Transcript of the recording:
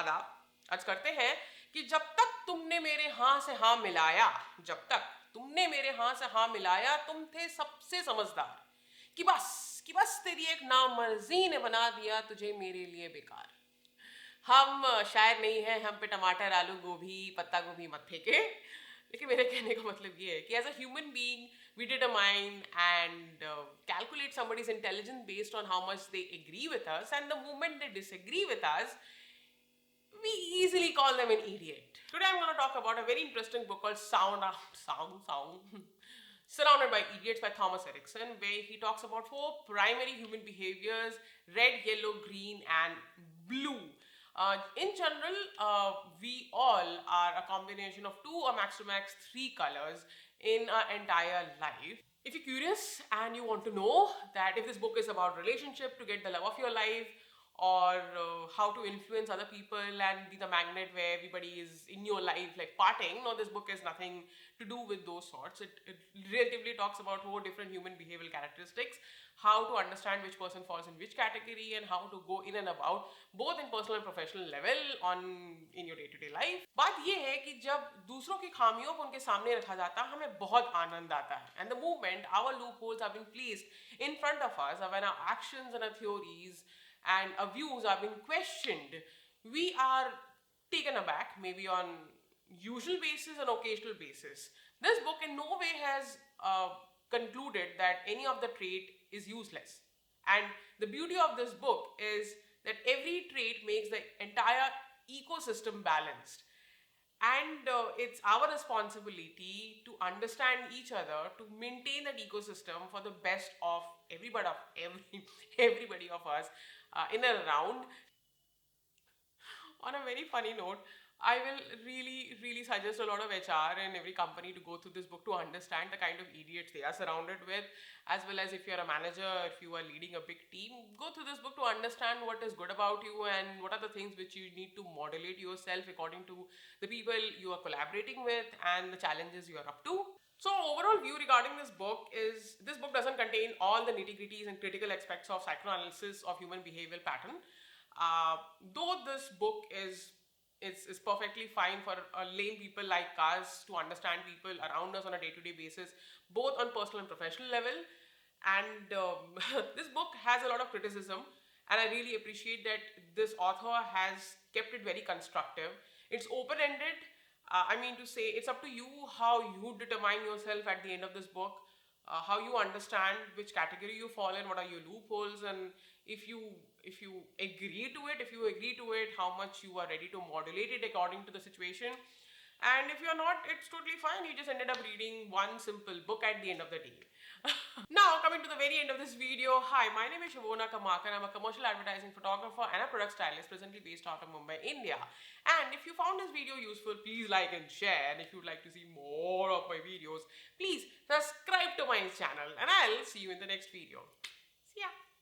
आदाब। आज करते हैं कि जब तक तुमने मेरे हाँ से हाँ मिलाया, जब तक तुमने मेरे हाँ से हाँ मिलाया, तुम थे सबसे समझदार। कि बस तेरी एक नामर्जी ने बना दिया तुझे मेरे लिए बेकार। हम शायर नहीं है, हम पे टमाटर आलू गोभी पत्ता गोभी मत फेंके। लेकिन मेरे कहने का मतलब ये है कि as a human being we determine and calculate somebody's intelligence based on how much they agree with us, and the moment they disagree with us, we easily call them an idiot. Today I'm going to talk about a very interesting book called Sound Surrounded by Idiots by Thomas Erickson, where he talks about four primary human behaviors: red, yellow, green, and blue. In general, we all are a combination of two or max to max three colors in our entire life. If you're curious and you want to know that if this book is about relationship to get the love of your life, or how to influence other people and be the magnet where everybody is in your life like parting, no, this book has nothing to do with those sorts. It relatively talks about four different human behavioral characteristics, how to understand which person falls in which category, and how to go in and about both in personal and professional level on in your day-to-day life. बात ये है कि जब दूसरों की खामियों को उनके सामने रखा जाता है, हमें बहुत आनंद आता है. And the moment our loopholes have been placed in front of us, when our actions and our theories and our views are being questioned, we are taken aback, maybe on usual basis and occasional basis. This book in no way has concluded that any of the trait is useless. And the beauty of this book is that every trait makes the entire ecosystem balanced. And it's our responsibility to understand each other, to maintain that ecosystem for the best of everybody of us in and around. On a very funny note, I will really suggest a lot of HR in every company to go through this book to understand the kind of idiots they are surrounded with, as well as if you're a manager, if you are leading a big team, go through this book to understand what is good about you and what are the things which you need to modulate yourself according to the people you are collaborating with and the challenges you are up to. So overall view regarding this book is this book doesn't contain all the nitty-gritties and critical aspects of psychoanalysis of human behavioral pattern. Though this book is perfectly fine for lame people like us to understand people around us on a day-to-day basis, both on personal and professional level. And this book has a lot of criticism, and I really appreciate that this author has kept it very constructive. It's open-ended. I mean to say, it's up to you how you determine yourself at the end of this book, how you understand which category you fall in, what are your loopholes, and if you agree to it, how much you are ready to modulate it according to the situation. And if you're not, it's totally fine. You just ended up reading one simple book at the end of the day. Now, coming to the very end of this video, hi, my name is Shavona Kamakar. I'm a commercial advertising photographer and a product stylist presently based out of Mumbai, India. And if you found this video useful, please like and share. And if you'd like to see more of my videos, please subscribe to my channel. And I'll see you in the next video.